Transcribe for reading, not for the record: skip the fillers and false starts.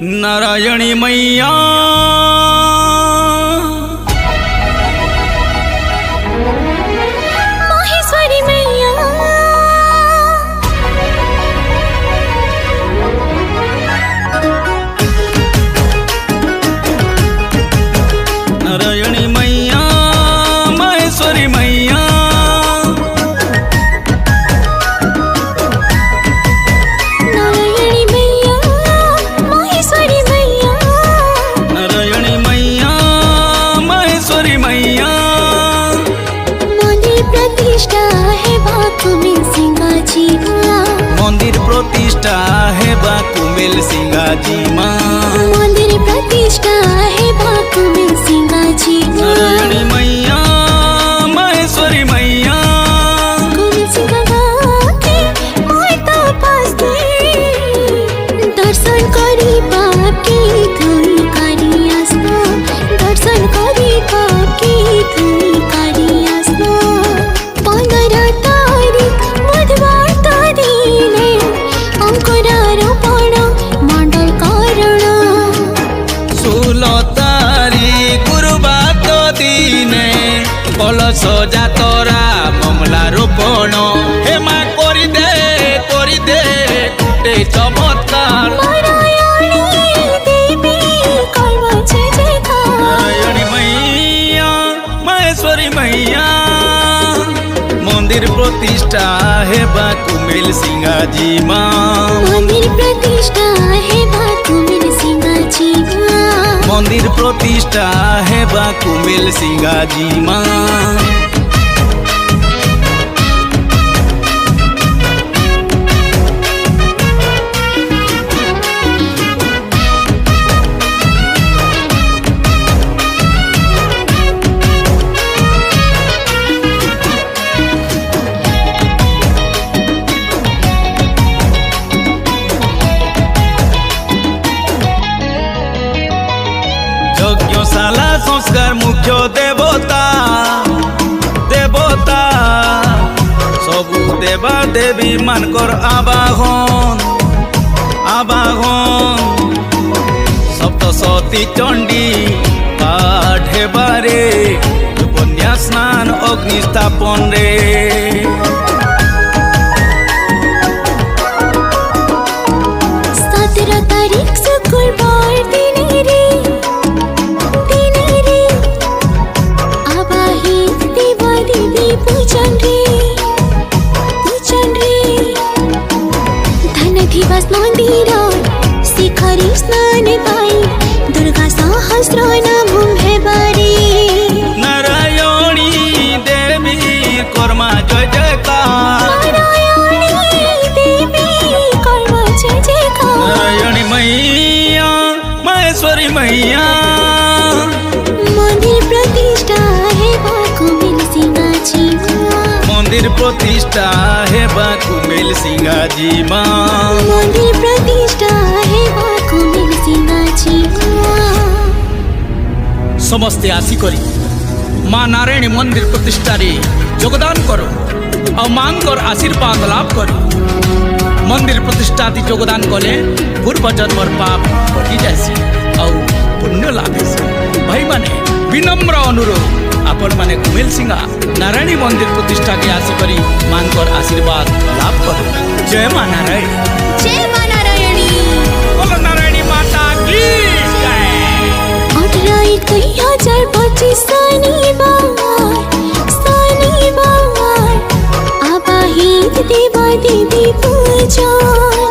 नारायणी मैया माहेश्वरी मैया नारायणी मैया माहेश्वरी मैया नारायणी मैया माहेश्वरी मैया नारायणी मैया माहेश्वरी मैया मंदिर प्रतिष्ठा है बाकुमिल सिंगाजी माँ मंदिर प्रतिष्ठा है बाकुमिल सिंगाजी माँ मंदिर प्रतिष्ठा है बाकुमिल सिंगाजी माँ नारायणी मैया माहेश्वरी मैया कुमिल सिंगा के मोय तपास दर्शन करी बाप की धुई करी आस्था दर्शन करी बाप की धुई करी आस्था 15 तारीख बुधवार तो दिने अंकुरारोपण मंडल कारण 16 तारीख गुरुवार तो दिने कलश जातरा ममला रोपण हे माँ करी दे गुटे चमत्कार नारायणी देवी करवा जय जयकार नारायणी मैया माहेश्वरी मैया मंदिर प्रतिष्ठा है बाकुमिल सिंगाजी माँ मंदिर प्रतिष्ठा है बाकुमिल सिंगाजी माँ मंदिर प्रतिष्ठा है बाकुमिल सिंगाजी माँ यज्ञशाला संस्कार मुख्य देवता देवता सबु देवा देवी मानकर आवाहन सप्तशती चंडी पाठ हेबारे कन्या स्नान अग्नि स्थापन रे 17 तारीख शुक्रवार दिने रे आवाहित देवा देवी पूजन रे धनधिवास मंदिर शिखरी स्नान पाई दुर्गा सहस्र नाम है बारे नारायणी देवी कर्मा जय जयकार नारायणी देवी करवा जय जयकार नारायणी मैया माहेश्वरी मैया मंदिर प्रतिष्ठा है बाकुमिल सिंगाजी माँ मंदिर प्रतिष्ठा है बाकुमिल सिंगाजी माँ मंदिर प्रतिष्ठा है बाकुमिल सिंगाजी माँ समस्ते आसिकरी माँ नारायणी मंदिर प्रतिष्ठा रे योगदान करो और मांगर आशीर्वाद लाभ करो मंदिर प्रतिष्ठा दी योगदान कले पूर्व जन्मर पाप कटि जासी और पुण्य लाभेसी भाई माने विनम्र अनुरोध आपण माने कुमिल सिंगा नारायणी मंदिर प्रतिष्ठा के आसिकरी मांगर आशीर्वाद लाभ करो जय माँ नारायणी जय माँ नारायणी बोलो नारायणी माता की जय 18/2025 शनिवार आवाहित देवा देवी पूजन